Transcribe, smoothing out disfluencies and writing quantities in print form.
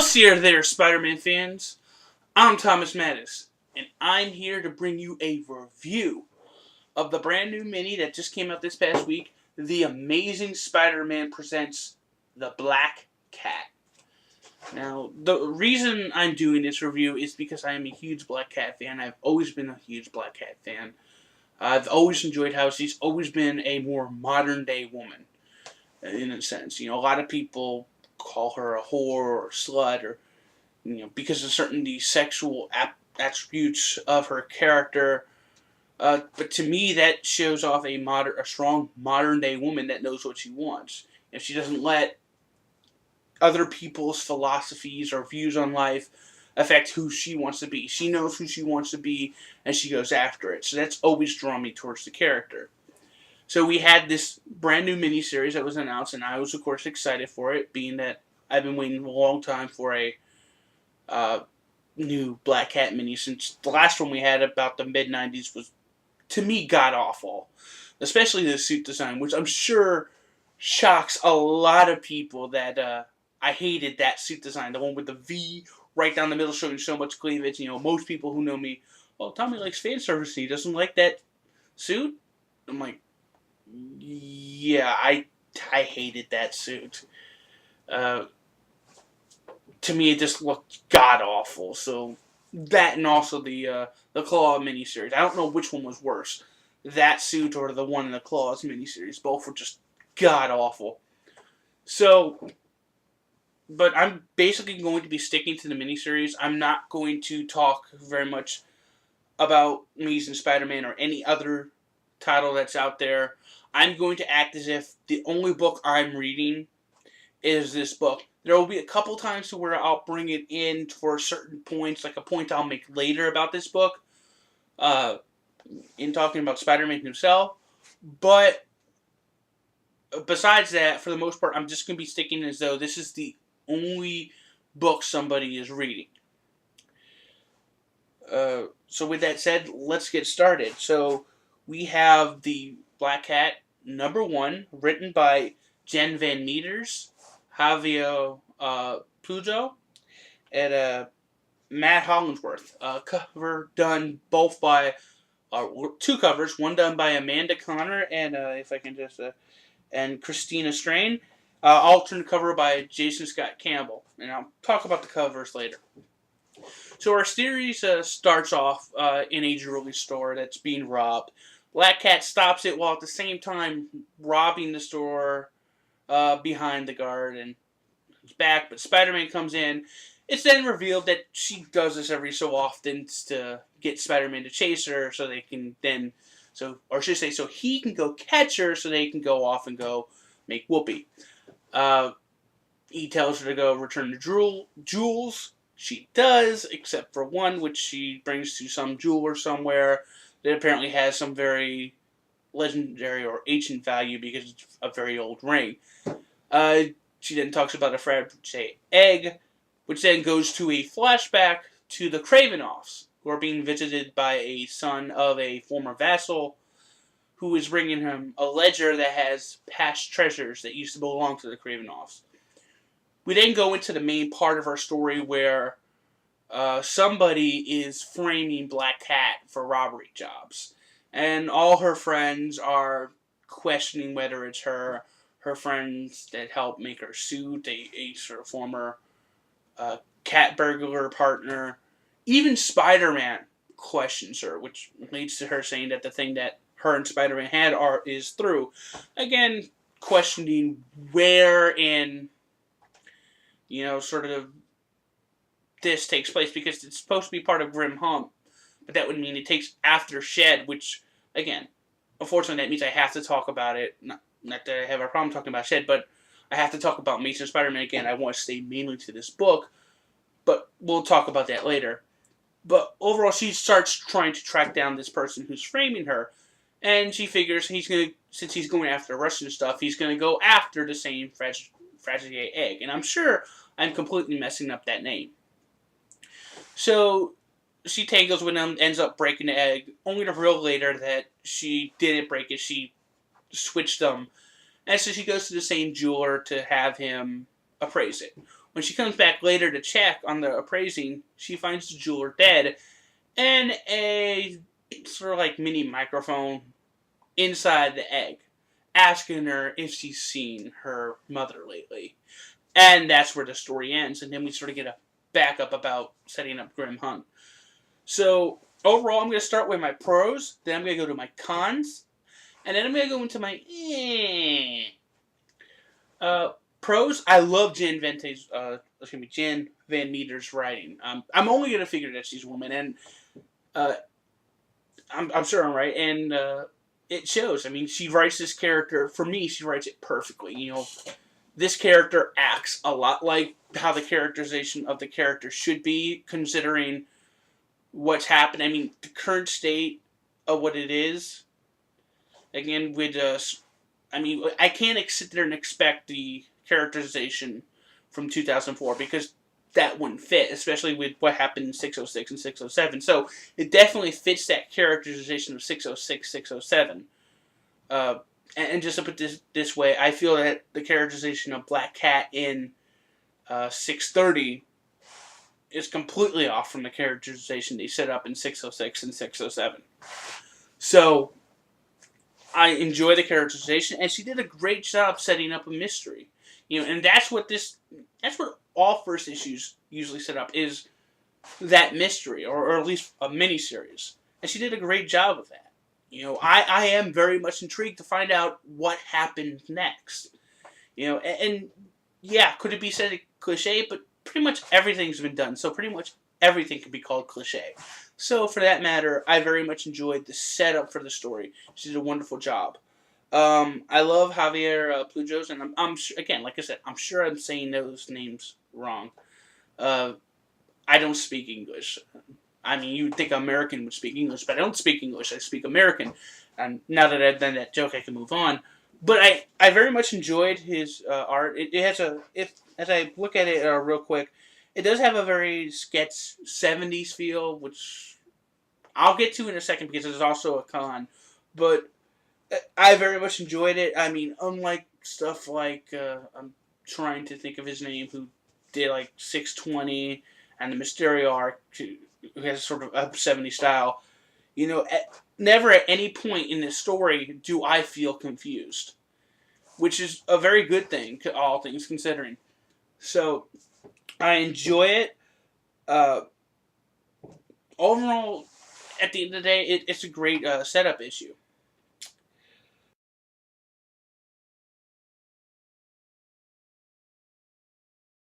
Excelsior there, Spider-Man fans. I'm Thomas Mattis, and I'm here to bring you a review of the brand new mini that just came out this past week, The Amazing Spider-Man Presents The Black Cat. Now, the reason I'm doing this review is because I am a huge Black Cat fan. I've always been a huge Black Cat fan. I've always enjoyed how she's always been a more modern-day woman, in a sense. A lot of people call her a whore or a slut, or because of certain the sexual attributes of her character. But to me, that shows off a strong modern day woman that knows what she wants. If she doesn't let other people's philosophies or views on life affect who she wants to be. She knows who she wants to be, and she goes after it. So that's always drawn me towards the character. So we had this brand new miniseries that was announced, and I was, of course, excited for it, being that I've been waiting a long time for a new Black Cat mini, since the last one we had about the mid-90s was, to me, god-awful. Especially the suit design, which I'm sure shocks a lot of people that I hated that suit design. The one with the V right down the middle showing so much cleavage. Most people who know me, well, Tommy likes fan service, he doesn't like that suit? I'm like, yeah, I hated that suit. To me, it just looked god awful. So that, and also the Claw miniseries. I don't know which one was worse, that suit or the one in the Claws miniseries. Both were just god awful. So, but I'm basically going to be sticking to the miniseries. I'm not going to talk very much about Amazing Spider-Man or any other title that's out there. I'm going to act as if the only book I'm reading is this book. There will be a couple times to where I'll bring it in for certain points, like a point I'll make later about this book, in talking about Spider-Man himself. But besides that, for the most part, I'm just going to be sticking as though this is the only book somebody is reading. So with that said, let's get started. So we have the Black Cat #1, written by Jen Van Meters, Javier Puzo, and Matt Hollingsworth. Cover done both by two covers, one done by Amanda Connor and if I can just and Christina Strain. Alternate cover by Jason Scott Campbell, and I'll talk about the covers later. So our series starts off in a jewelry store that's being robbed. Black Cat stops it while at the same time robbing the store behind the guard and he's back, but Spider-Man comes in. It's then revealed that she does this every so often to get Spider-Man to chase her so they can then, or should I say, so he can go catch her so they can go off and go make whoopee. He tells her to go return the jewels. She does, except for one, which she brings to some jeweler somewhere that apparently has some very legendary or ancient value because it's a very old ring. She then talks about a Fabergé egg, which then goes to a flashback to the Kravinoffs, who are being visited by a son of a former vassal, who is bringing him a ledger that has past treasures that used to belong to the Kravinoffs. We then go into the main part of our story where somebody is framing Black Cat for robbery jobs. And all her friends are questioning whether it's her. Her friends that helped make her suit, a sort of former cat burglar partner. Even Spider-Man questions her, which leads to her saying that the thing that her and Spider-Man had is through. Again, questioning where in sort of this takes place, because it's supposed to be part of Grim Hump, but that would mean it takes after Shed, which, again, unfortunately that means I have to talk about it. Not that I have a problem talking about Shed, but I have to talk about Amazing Spider-Man again. I want to stay mainly to this book, but we'll talk about that later. But overall, she starts trying to track down this person who's framing her, and she figures since he's going after Russian stuff, he's going to go after the same Fabergé egg. And I'm sure I'm completely messing up that name. So she tangles with him, ends up breaking the egg, only to reveal later that she didn't break it, she switched them. And so she goes to the same jeweler to have him appraise it. When she comes back later to check on the appraising, she finds the jeweler dead and a sort of like mini microphone inside the egg, asking her if she's seen her mother lately. And that's where the story ends. And then we sort of get a backup about setting up Grim Hunt. So overall, I'm going to start with my pros, then I'm going to go to my cons, and then I'm going to go into my pros. I love Jen Van Meter's writing. I'm only going to figure that she's a woman, and uh, I'm sure I'm right, and it shows. I mean, she writes this character, for me, she writes it perfectly. This character acts a lot like how the characterization of the character should be, considering what's happened. I mean, the current state of what it is. Again, I can't sit there and expect the characterization from 2004 because that wouldn't fit, especially with what happened in 606 and 607. So it definitely fits that characterization of 606, 607. And just to put this way, I feel that the characterization of Black Cat in 630 is completely off from the characterization they set up in 606 and 607. So I enjoy the characterization, and she did a great job setting up a mystery. And that's what all first issues usually set up, is that mystery, or at least a miniseries. And she did a great job of that. I am very much intrigued to find out what happened next. And yeah, could it be said a cliche? But pretty much everything's been done, so pretty much everything can be called cliche. So for that matter, I very much enjoyed the setup for the story. She did a wonderful job. I love Javier Plujos, and I'm sure, again, like I said, I'm sure I'm saying those names wrong. I don't speak English. I mean, you would think an American would speak English, but I don't speak English. I speak American. And now that I've done that joke, I can move on. But I very much enjoyed his art. It has as I look at it real quick, it does have a very sketch 70s feel, which I'll get to in a second because it's also a con. But I very much enjoyed it. I mean, unlike stuff like, I'm trying to think of his name, who did like 620 and the Mysterio arc, who has sort of a 70s style. Never at any point in this story do I feel confused, which is a very good thing, all things considering. So, I enjoy it. Overall, at the end of the day, it's a great setup issue.